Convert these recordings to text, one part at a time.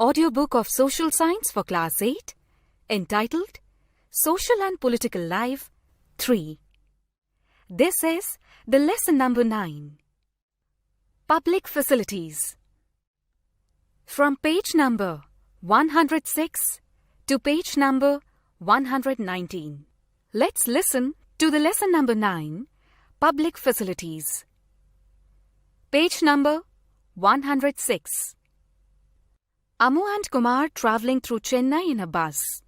audiobook of Social Science for Class 8, entitled Social and Political Life 3. This is the lesson number 9. Public Facilities. From page number 106 to page number 119. Let's listen to the lesson number 9, Public Facilities. Page number 106. Amu and Kumar travelling through Chennai in a bus.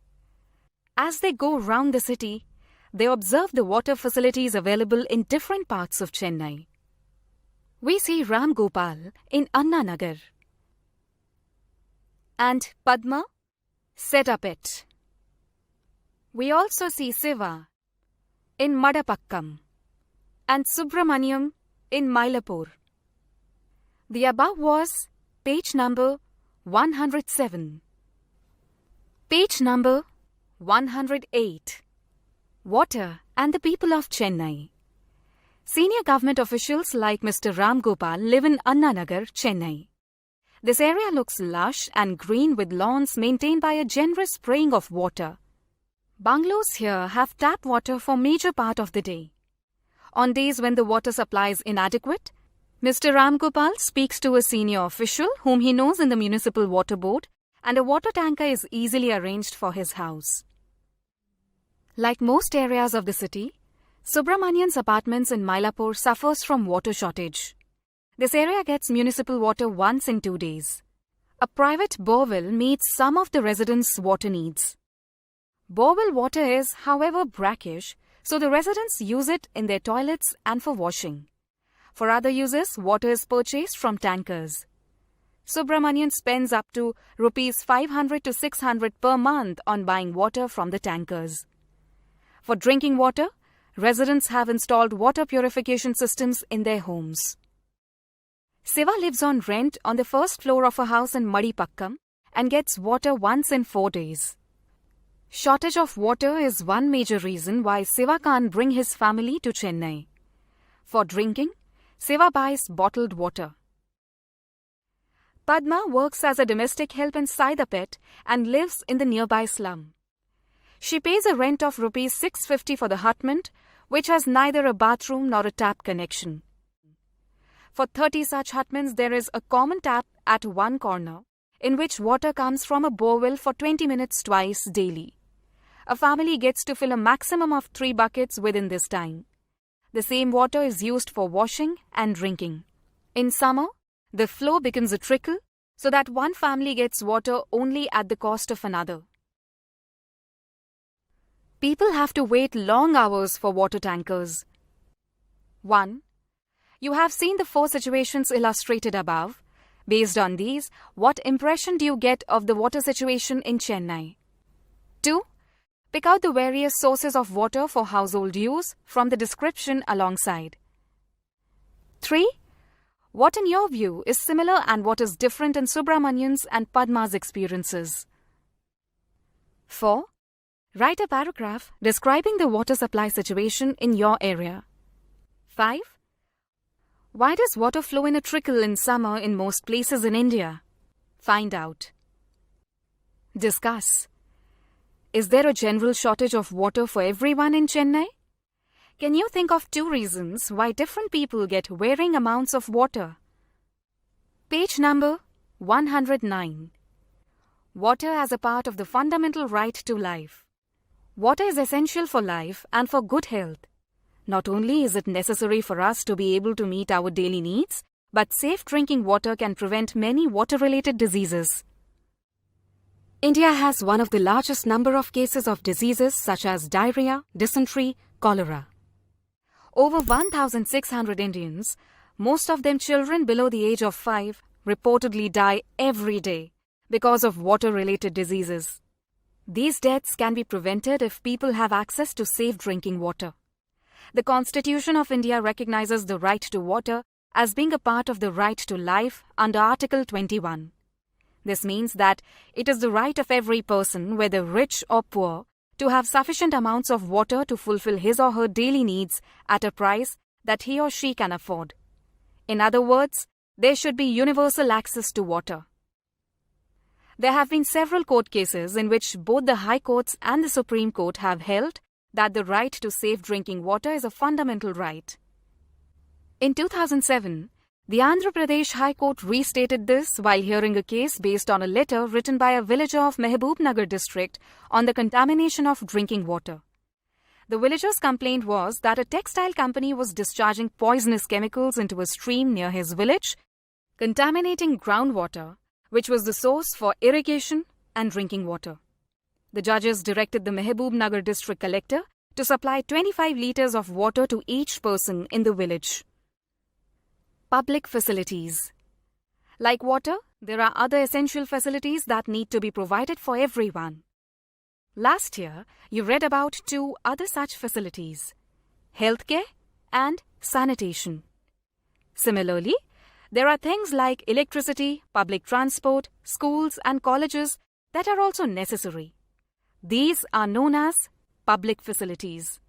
As they go round the city, they observe the water facilities available in different parts of Chennai. We see Ram Gopal in Anna Nagar and Padma set up it. We also see Siva in Madapakkam and Subramaniam in Mylapore. The above was page number 107. Page number 108. Water and the people of Chennai. Senior government officials like Mr. Ram Gopal live in Anna Nagar, Chennai. This area looks lush and green with lawns maintained by a generous spraying of water. Bungalows here have tap water for major part of the day. On days when the water supply is inadequate, Mr. Ram Gopal speaks to a senior official whom he knows in the municipal water board, and a water tanker is easily arranged for his house. Like most areas of the city, Subramanian's apartments in Mylapore suffers from water shortage. This area gets municipal water once in 2 days. A private borewell meets some of the residents' water needs. Borewell water is, however, brackish, so the residents use it in their toilets and for washing. For other uses, water is purchased from tankers. Subramanian spends up to Rs 500 to 600 per month on buying water from the tankers. For drinking water, residents have installed water purification systems in their homes. Siva lives on rent on the first floor of a house in Madipakkam and gets water once in 4 days. Shortage of water is one major reason why Siva can't bring his family to Chennai. For drinking, Siva buys bottled water. Padma works as a domestic help in Saidapet and lives in the nearby slum. She pays a rent of Rs 650 for the hutment, which has neither a bathroom nor a tap connection. For 30 such hutments, there is a common tap at one corner, in which water comes from a borewell for 20 minutes twice daily. A family gets to fill a maximum of 3 buckets within this time. The same water is used for washing and drinking. In summer, the flow becomes a trickle, so that one family gets water only at the cost of another. People have to wait long hours for water tankers. 1. You have seen the 4 situations illustrated above. Based on these, what impression do you get of the water situation in Chennai? 2. Pick out the various sources of water for household use from the description alongside. 3. What in your view is similar and what is different in Subramanian's and Padma's experiences? 4. Write a paragraph describing the water supply situation in your area. 5. Why does water flow in a trickle in summer in most places in India? Find out. Discuss. Is there a general shortage of water for everyone in Chennai? Can you think of 2 reasons why different people get varying amounts of water? Page number 109. Water as a part of the fundamental right to life. Water is essential for life and for good health. Not only is it necessary for us to be able to meet our daily needs, but safe drinking water can prevent many water-related diseases. India has one of the largest number of cases of diseases such as diarrhea, dysentery, cholera. Over 1,600 Indians, most of them children below the age of 5, reportedly die every day because of water-related diseases. These deaths can be prevented if people have access to safe drinking water. The Constitution of India recognizes the right to water as being a part of the right to life under Article 21. This means that it is the right of every person, whether rich or poor, to have sufficient amounts of water to fulfill his or her daily needs at a price that he or she can afford. In other words, there should be universal access to water. There have been several court cases in which both the High Courts and the Supreme Court have held that the right to safe drinking water is a fundamental right. In 2007, the Andhra Pradesh High Court restated this while hearing a case based on a letter written by a villager of Mehboob district on the contamination of drinking water. The villager's complaint was that a textile company was discharging poisonous chemicals into a stream near his village, contaminating groundwater, which was the source for irrigation and drinking water. The judges directed the Mehboob district collector to supply 25 litres of water to each person in the village. Public facilities. Like water, there are other essential facilities that need to be provided for everyone. Last year, you read about two other such facilities: healthcare and sanitation. Similarly, there are things like electricity, public transport, schools and colleges that are also necessary. These are known as public facilities.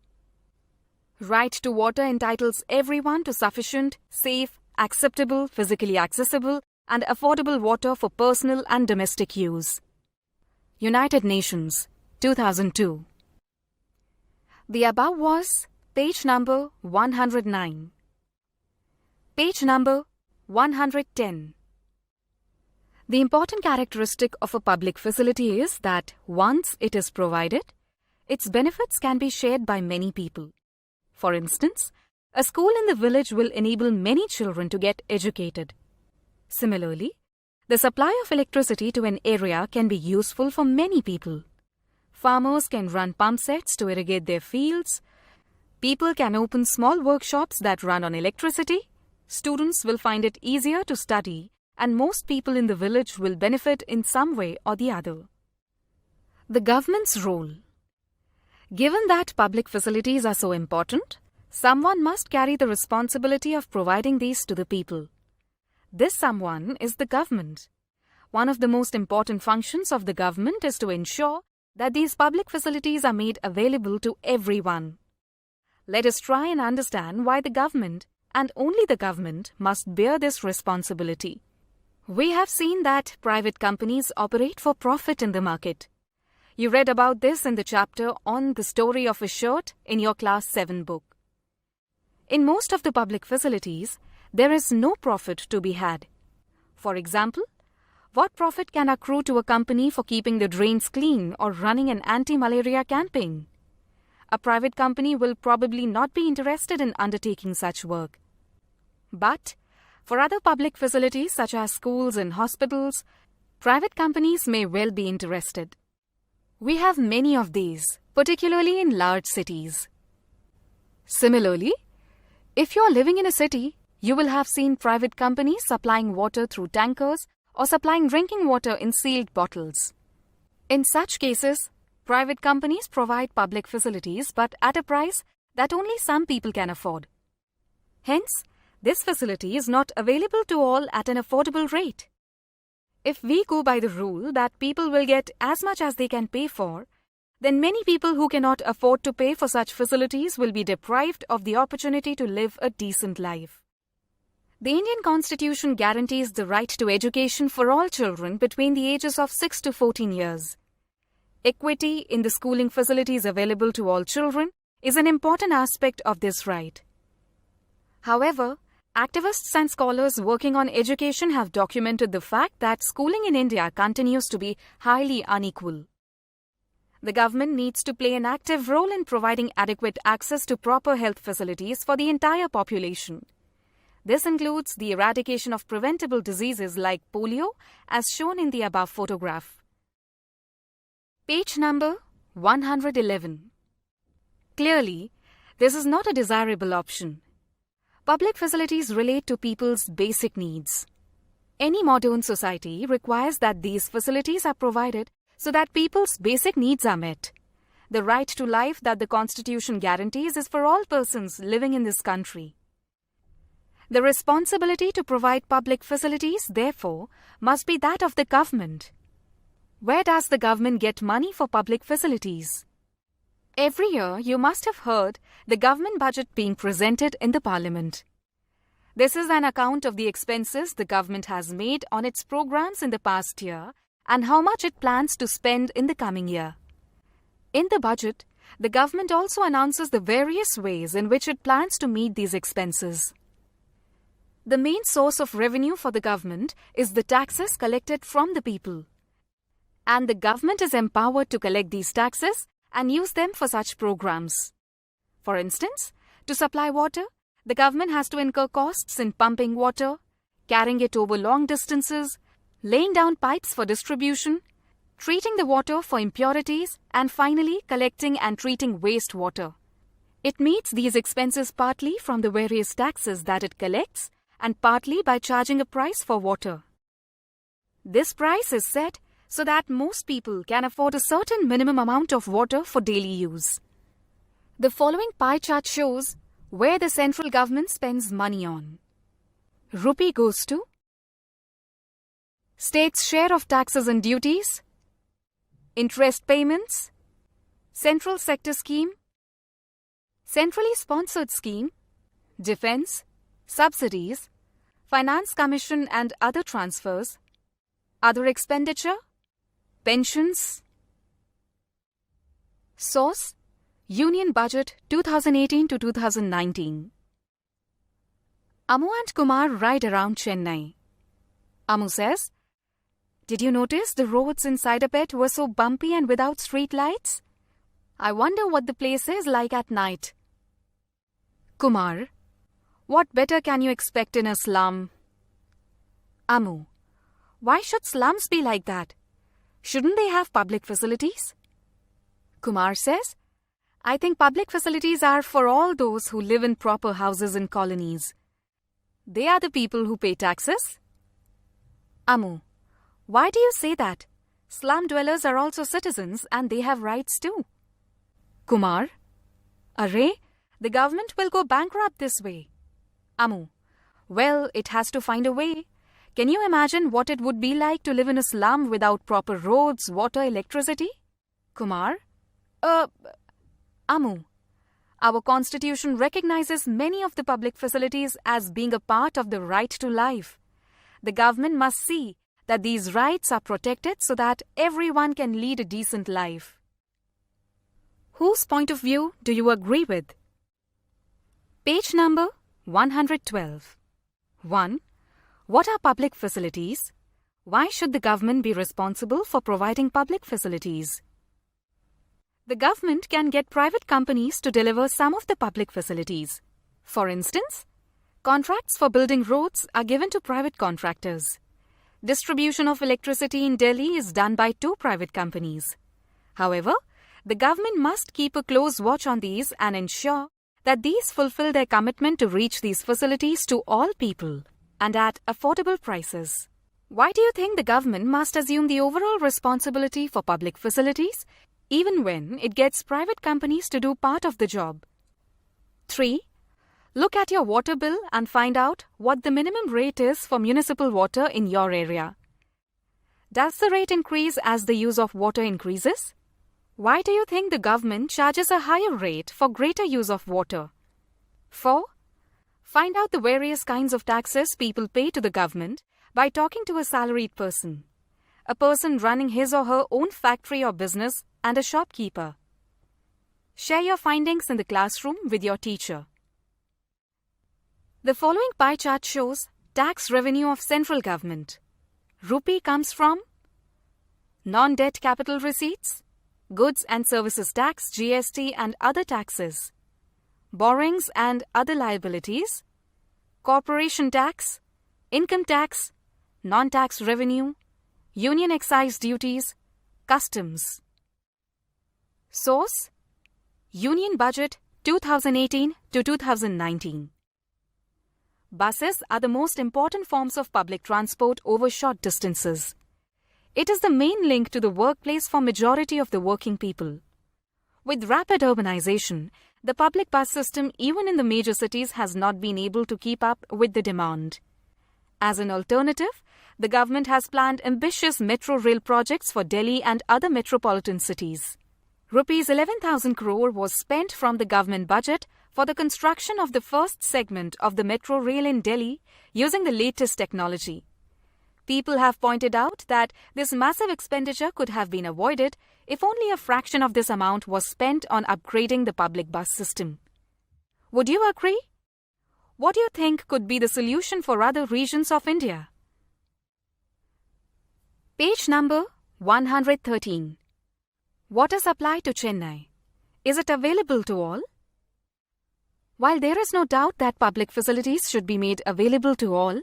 Right to water entitles everyone to sufficient, safe, acceptable, physically accessible and affordable water for personal and domestic use. United Nations, 2002. The above was page number 109. Page number 110. The important characteristic of a public facility is that once it is provided, its benefits can be shared by many people. For instance, a school in the village will enable many children to get educated. Similarly, the supply of electricity to an area can be useful for many people. Farmers can run pump sets to irrigate their fields. People can open small workshops that run on electricity. Students will find it easier to study, and most people in the village will benefit in some way or the other. The government's role. Given that public facilities are so important, someone must carry the responsibility of providing these to the people. This someone is the government. One of the most important functions of the government is to ensure that these public facilities are made available to everyone. Let us try and understand why the government, and only the government, must bear this responsibility. We have seen that private companies operate for profit in the market. You read about this in the chapter on the story of a shirt in your Class 7 book. In most of the public facilities, there is no profit to be had. For example, what profit can accrue to a company for keeping the drains clean or running an anti-malaria campaign? A private company will probably not be interested in undertaking such work. But for other public facilities such as schools and hospitals, private companies may well be interested. We have many of these, particularly in large cities. Similarly, if you are living in a city, you will have seen private companies supplying water through tankers or supplying drinking water in sealed bottles. In such cases, private companies provide public facilities but at a price that only some people can afford. Hence, this facility is not available to all at an affordable rate. If we go by the rule that people will get as much as they can pay for, then many people who cannot afford to pay for such facilities will be deprived of the opportunity to live a decent life. The Indian Constitution guarantees the right to education for all children between the ages of 6 to 14 years. Equity in the schooling facilities available to all children is an important aspect of this right. However, activists and scholars working on education have documented the fact that schooling in India continues to be highly unequal. The government needs to play an active role in providing adequate access to proper health facilities for the entire population. This includes the eradication of preventable diseases like polio, as shown in the above photograph. Page number 111. Clearly, this is not a desirable option. Public facilities relate to people's basic needs. Any modern society requires that these facilities are provided so that people's basic needs are met. The right to life that the Constitution guarantees is for all persons living in this country. The responsibility to provide public facilities, therefore, must be that of the government. Where does the government get money for public facilities? Every year, you must have heard the government budget being presented in the Parliament. This is an account of the expenses the government has made on its programs in the past year and how much it plans to spend in the coming year. In the budget, the government also announces the various ways in which it plans to meet these expenses. The main source of revenue for the government is the taxes collected from the people. And the government is empowered to collect these taxes and use them for such programs. For instance, to supply water, the government has to incur costs in pumping water, carrying it over long distances, laying down pipes for distribution, treating the water for impurities, and finally collecting and treating wastewater. It meets these expenses partly from the various taxes that it collects and partly by charging a price for water. This price is set so that most people can afford a certain minimum amount of water for daily use. The following pie chart shows where the central government spends money on. Rupee goes to state's share of taxes and duties, interest payments, central sector scheme, centrally sponsored scheme, defense, subsidies, finance commission and other transfers, other expenditure, pensions. Source: Union Budget 2018 to 2019. Amu and Kumar ride around Chennai. Amu says, "Did you notice the roads inside a bit were so bumpy and without street lights? I wonder what the place is like at night." Kumar: "What better can you expect in a slum?" Amu: "Why should slums be like that? Shouldn't they have public facilities?" Kumar says, "I think public facilities are for all those who live in proper houses in colonies. They are the people who pay taxes." Amu: "Why do you say that? Slum dwellers are also citizens and they have rights too." Kumar: "Array, the government will go bankrupt this way." Amu: "Well, it has to find a way. Can you imagine what it would be like to live in a slum without proper roads, water, electricity?" Kumar: Amu, our constitution recognizes many of the public facilities as being a part of the right to life. The government must see that these rights are protected so that everyone can lead a decent life." Whose point of view do you agree with? Page number 112. 1. What are public facilities? Why should the government be responsible for providing public facilities? The government can get private companies to deliver some of the public facilities. For instance, contracts for building roads are given to private contractors. Distribution of electricity in Delhi is done by 2 private companies. However, the government must keep a close watch on these and ensure that these fulfill their commitment to reach these facilities to all people and at affordable prices. Why do you think the government must assume the overall responsibility for public facilities, even when it gets private companies to do part of the job? 3. Look at your water bill and find out what the minimum rate is for municipal water in your area. Does the rate increase as the use of water increases? Why do you think the government charges a higher rate for greater use of water? 4. Find out the various kinds of taxes people pay to the government by talking to a salaried person, a person running his or her own factory or business, and a shopkeeper. Share your findings in the classroom with your teacher. The following pie chart shows tax revenue of central government. Rupee comes from non-debt capital receipts, goods and services tax, GST and other taxes, borrowings and other liabilities, corporation tax, income tax, non-tax revenue, union excise duties, customs. Source: Union Budget 2018 to 2019. Buses are the most important forms of public transport over short distances. It is the main link to the workplace for majority of the working people. With rapid urbanization, the public bus system even in the major cities has not been able to keep up with the demand. As an alternative, the government has planned ambitious metro rail projects for Delhi and other metropolitan cities. Rupees 11,000 crore was spent from the government budget for the construction of the first segment of the metro rail in Delhi using the latest technology. People have pointed out that this massive expenditure could have been avoided if only a fraction of this amount was spent on upgrading the public bus system. Would you agree? What do you think could be the solution for other regions of India? Page number 113. Water supply to Chennai. Is it available to all? While there is no doubt that public facilities should be made available to all,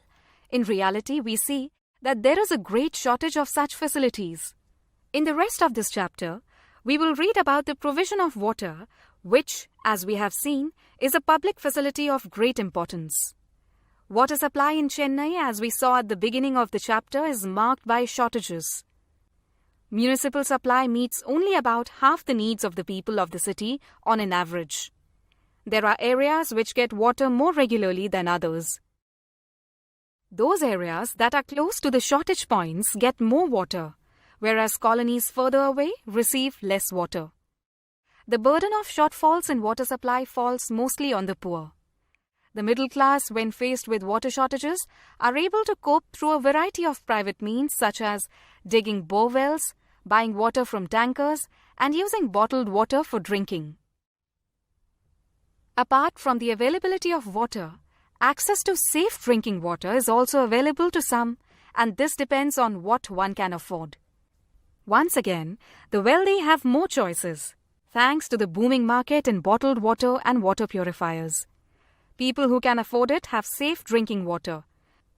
in reality we see that there is a great shortage of such facilities. In the rest of this chapter, we will read about the provision of water, which, as we have seen, is a public facility of great importance. Water supply in Chennai, as we saw at the beginning of the chapter, is marked by shortages. Municipal supply meets only about half the needs of the people of the city on an average. There are areas which get water more regularly than others. Those areas that are close to the shortage points get more water, whereas colonies further away receive less water. The burden of shortfalls in water supply falls mostly on the poor. The middle class, when faced with water shortages, are able to cope through a variety of private means such as digging bore wells, buying water from tankers, and using bottled water for drinking. Apart from the availability of water, access to safe drinking water is also available to some, and this depends on what one can afford. Once again, the wealthy have more choices, thanks to the booming market in bottled water and water purifiers. People who can afford it have safe drinking water,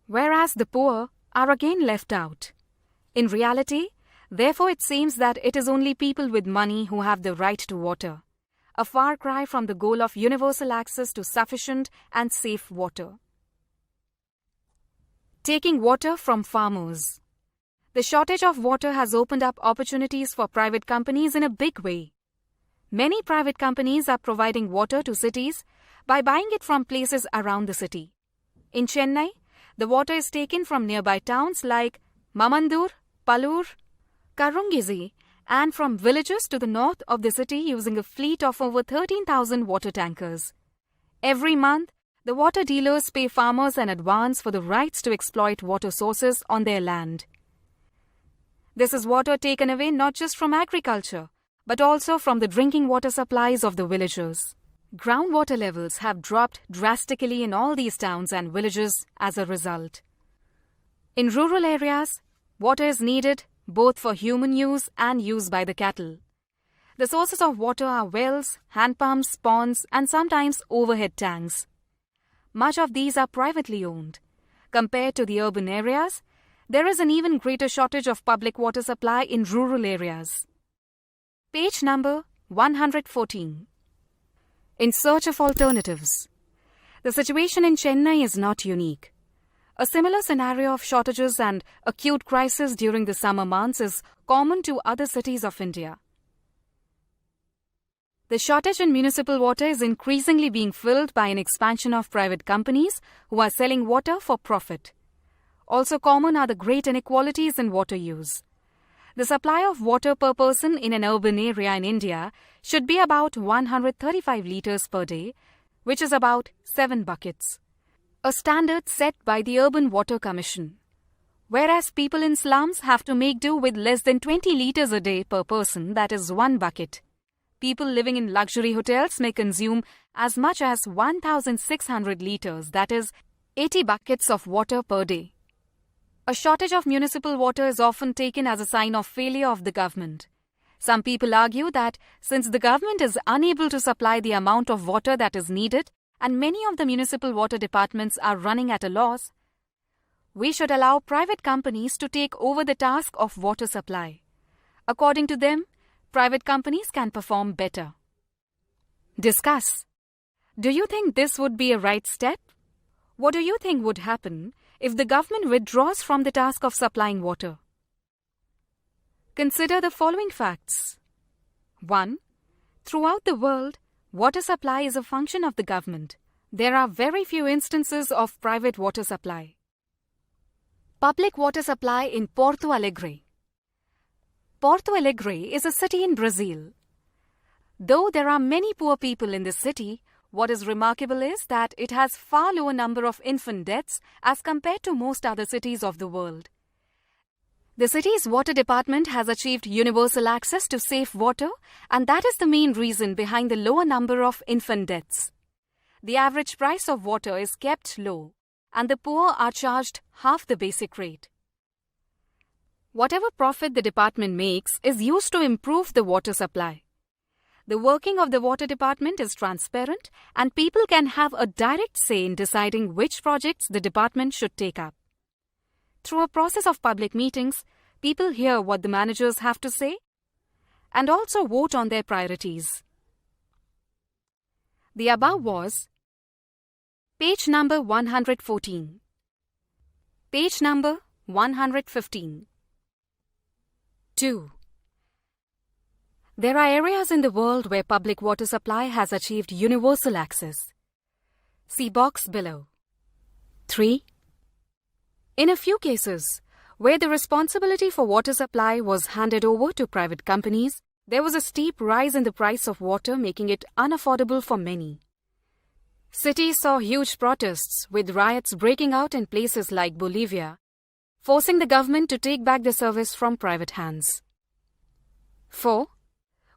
whereas the poor are again left out. In reality, therefore, it seems that it is only people with money who have the right to water, a far cry from the goal of universal access to sufficient and safe water. Taking water from farmers. The shortage of water has opened up opportunities for private companies in a big way. Many private companies are providing water to cities by buying it from places around the city. In Chennai, the water is taken from nearby towns like Mamandur, Palur, Karungizi, and from villages to the north of the city using a fleet of over 13,000 water tankers. Every month, the water dealers pay farmers an advance for the rights to exploit water sources on their land. This is water taken away not just from agriculture, but also from the drinking water supplies of the villagers. Groundwater levels have dropped drastically in all these towns and villages as a result. In rural areas, water is needed both for human use and use by the cattle. The sources of water are wells, hand pumps, ponds, and sometimes overhead tanks. Much of these are privately owned. Compared to the urban areas, there is an even greater shortage of public water supply in rural areas. Page number 114. In search of alternatives. The situation in Chennai is not unique. A similar scenario of shortages and acute crisis during the summer months is common to other cities of India. The shortage in municipal water is increasingly being filled by an expansion of private companies who are selling water for profit. Also common are the great inequalities in water use. The supply of water per person in an urban area in India should be about 135 litres per day, which is about 7 buckets. A standard set by the Urban Water Commission. Whereas people in slums have to make do with less than 20 litres a day per person, that is 1 bucket. People living in luxury hotels may consume as much as 1,600 litres, that is 80 buckets of water per day. A shortage of municipal water is often taken as a sign of failure of the government. Some people argue that since the government is unable to supply the amount of water that is needed and many of the municipal water departments are running at a loss, we should allow private companies to take over the task of water supply. According to them, private companies can perform better. Discuss. Do you think this would be a right step? What do you think would happen if the government withdraws from the task of supplying water? Consider the following facts. 1. Throughout the world, water supply is a function of the government. There are very few instances of private water supply. Public water supply in Porto Alegre. Porto Alegre is a city in Brazil. Though there are many poor people in this city, what is remarkable is that it has far lower number of infant deaths as compared to most other cities of the world. The city's water department has achieved universal access to safe water, and that is the main reason behind the lower number of infant deaths. The average price of water is kept low, and the poor are charged half the basic rate. Whatever profit the department makes is used to improve the water supply. The working of the water department is transparent, and people can have a direct say in deciding which projects the department should take up. Through a process of public meetings, people hear what the managers have to say and also vote on their priorities. The above was page number 114, page number 115. 2. There are areas in the world where public water supply has achieved universal access. See box below. 3. In a few cases, where the responsibility for water supply was handed over to private companies, there was a steep rise in the price of water, making it unaffordable for many. Cities saw huge protests, with riots breaking out in places like Bolivia, forcing the government to take back the service from private hands. 4.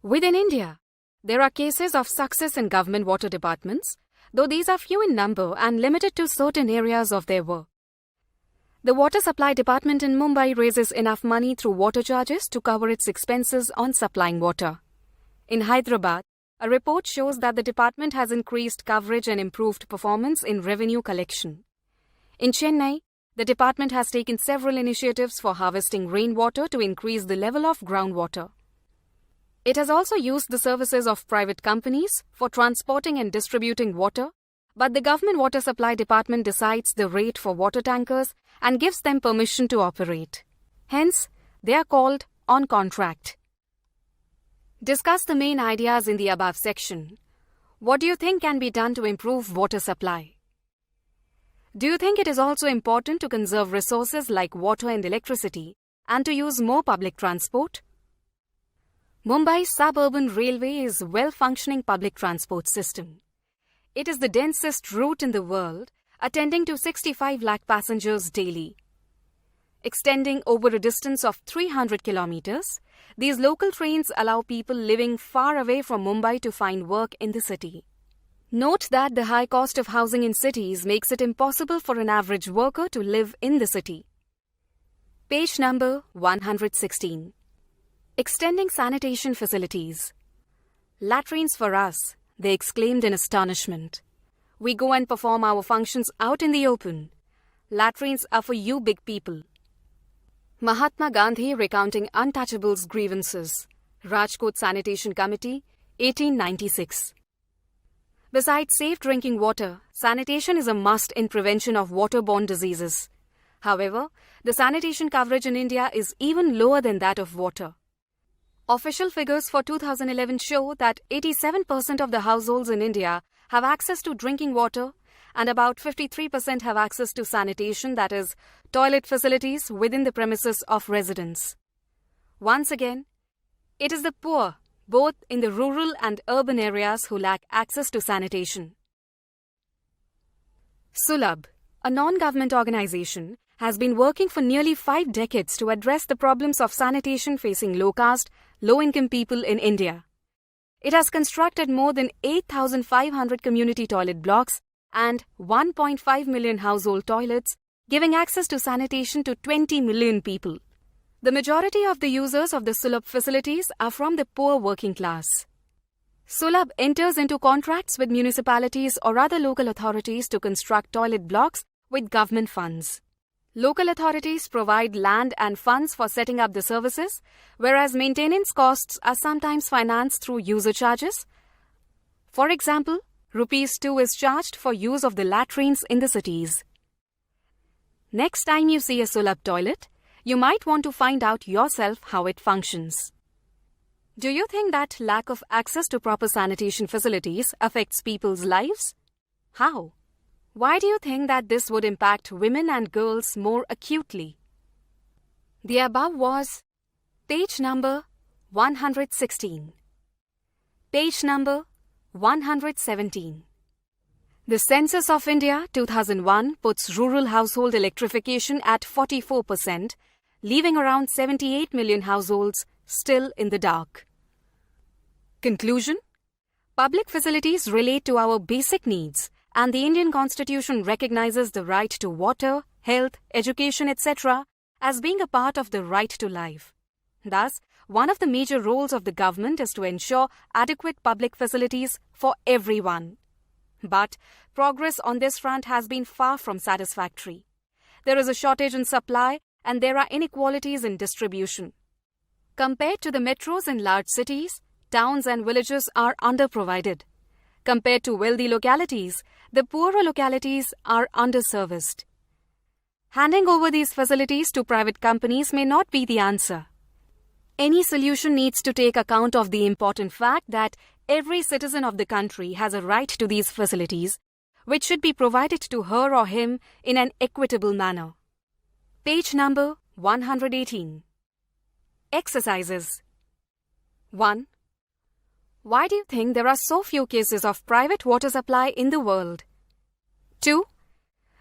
Within India, there are cases of success in government water departments, though these are few in number and limited to certain areas of their work. The water supply department in Mumbai raises enough money through water charges to cover its expenses on supplying water. In Hyderabad, a report shows that the department has increased coverage and improved performance in revenue collection. In Chennai, the department has taken several initiatives for harvesting rainwater to increase the level of groundwater. It has also used the services of private companies for transporting and distributing water, but the government water supply department decides the rate for water tankers and gives them permission to operate. Hence, they are called on contract. Discuss the main ideas in the above section. What do you think can be done to improve water supply? Do you think it is also important to conserve resources like water and electricity and to use more public transport? Mumbai's suburban railway is a well-functioning public transport system. It is the densest route in the world, attending to 65 lakh passengers daily. Extending over a distance of 300 kilometers, these local trains allow people living far away from Mumbai to find work in the city. Note that the high cost of housing in cities makes it impossible for an average worker to live in the city. Page number 116. Extending sanitation facilities. Latrines for us, they exclaimed in astonishment. We go and perform our functions out in the open. Latrines are for you big people. Mahatma Gandhi recounting untouchables' grievances. Rajkot Sanitation Committee, 1896. Besides safe drinking water, sanitation is a must in prevention of waterborne diseases. However, the sanitation coverage in India is even lower than that of water. Official figures for 2011 show that 87% of the households in India have access to drinking water and about 53% have access to sanitation, that is, toilet facilities within the premises of residents. Once again, it is the poor, both in the rural and urban areas, who lack access to sanitation. Sulabh, a non-government organization, has been working for nearly 5 decades to address the problems of sanitation facing low-caste, low-income people in India. It has constructed more than 8,500 community toilet blocks and 1.5 million household toilets, giving access to sanitation to 20 million people. The majority of the users of the Sulabh facilities are from the poor working class. Sulabh enters into contracts with municipalities or other local authorities to construct toilet blocks with government funds. Local authorities provide land and funds for setting up the services, whereas maintenance costs are sometimes financed through user charges. For example, ₹2 is charged for use of the latrines in the cities. Next time you see a Sulabh toilet, you might want to find out yourself how it functions. Do you think that lack of access to proper sanitation facilities affects people's lives? How? Why do you think that this would impact women and girls more acutely? The above was page number 116. Page number 117. The Census of India 2001 puts rural household electrification at 44%, leaving around 78 million households still in the dark. Conclusion: public facilities relate to our basic needs, and the Indian Constitution recognizes the right to water, health, education, etc. as being a part of the right to life. Thus, one of the major roles of the government is to ensure adequate public facilities for everyone. But progress on this front has been far from satisfactory. There is a shortage in supply and there are inequalities in distribution. Compared to the metros in large cities, towns and villages are underprovided. Compared to wealthy localities, the poorer localities are underserviced. Handing over these facilities to private companies may not be the answer. Any solution needs to take account of the important fact that every citizen of the country has a right to these facilities, which should be provided to her or him in an equitable manner. Page number 118. Exercises. 1. Why do you think there are so few cases of private water supply in the world? 2.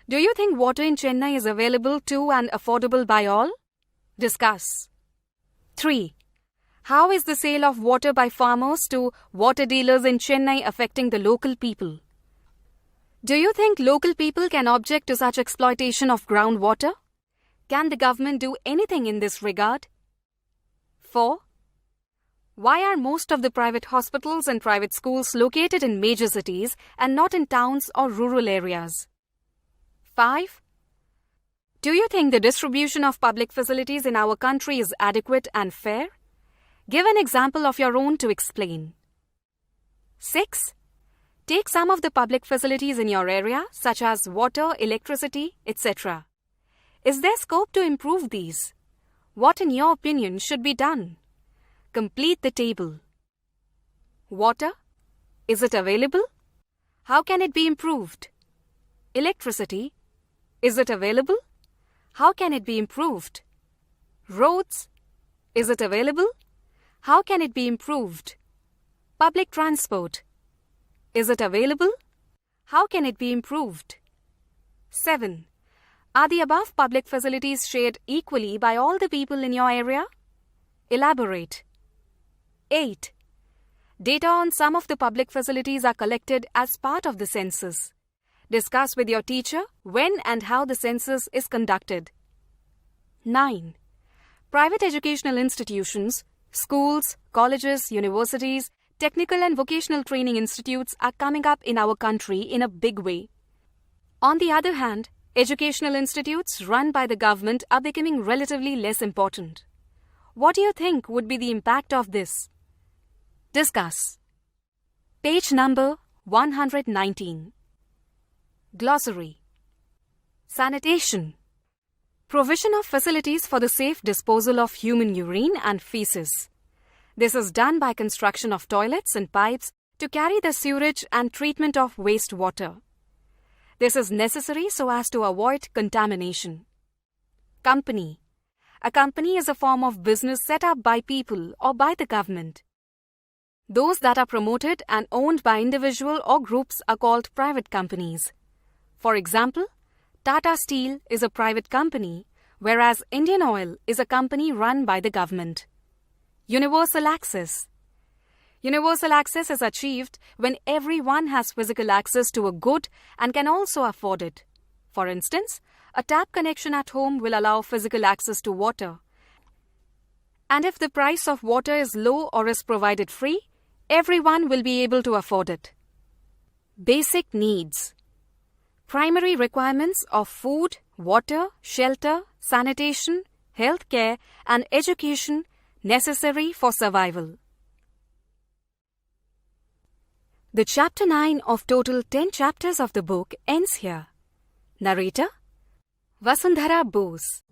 Do you think water in Chennai is available to and affordable by all? Discuss. 3. How is the sale of water by farmers to water dealers in Chennai affecting the local people? Do you think local people can object to such exploitation of groundwater? Can the government do anything in this regard? 4. Why are most of the private hospitals and private schools located in major cities and not in towns or rural areas? 5. Do you think the distribution of public facilities in our country is adequate and fair? Give an example of your own to explain. 6. Take some of the public facilities in your area, such as water, electricity, etc. Is there scope to improve these? What, in your opinion, should be done? Complete the table. Water. Is it available? How can it be improved? Electricity. Is it available? How can it be improved? Roads. Is it available? How can it be improved? Public transport. Is it available? How can it be improved? 7. Are the above public facilities shared equally by all the people in your area? Elaborate. 8. Data on some of the public facilities are collected as part of the census. Discuss with your teacher when and how the census is conducted. 9. Private educational institutions, schools, colleges, universities, technical and vocational training institutes are coming up in our country in a big way. On the other hand, educational institutes run by the government are becoming relatively less important. What do you think would be the impact of this? Discuss. Page number 119. Glossary. Sanitation. Provision of facilities for the safe disposal of human urine and feces. This is done by construction of toilets and pipes to carry the sewage and treatment of wastewater. This is necessary so as to avoid contamination. Company. A company is a form of business set up by people or by the government. Those that are promoted and owned by individual or groups are called private companies. For example, Tata Steel is a private company, whereas Indian Oil is a company run by the government. Universal access. Universal access is achieved when everyone has physical access to a good and can also afford it. For instance, a tap connection at home will allow physical access to water. And if the price of water is low or is provided free, everyone will be able to afford it. Basic needs. Primary requirements of food, water, shelter, sanitation, health care, and education necessary for survival. The Chapter 9 of total 10 chapters of the book ends here. Narrator: Vasundhara Bose.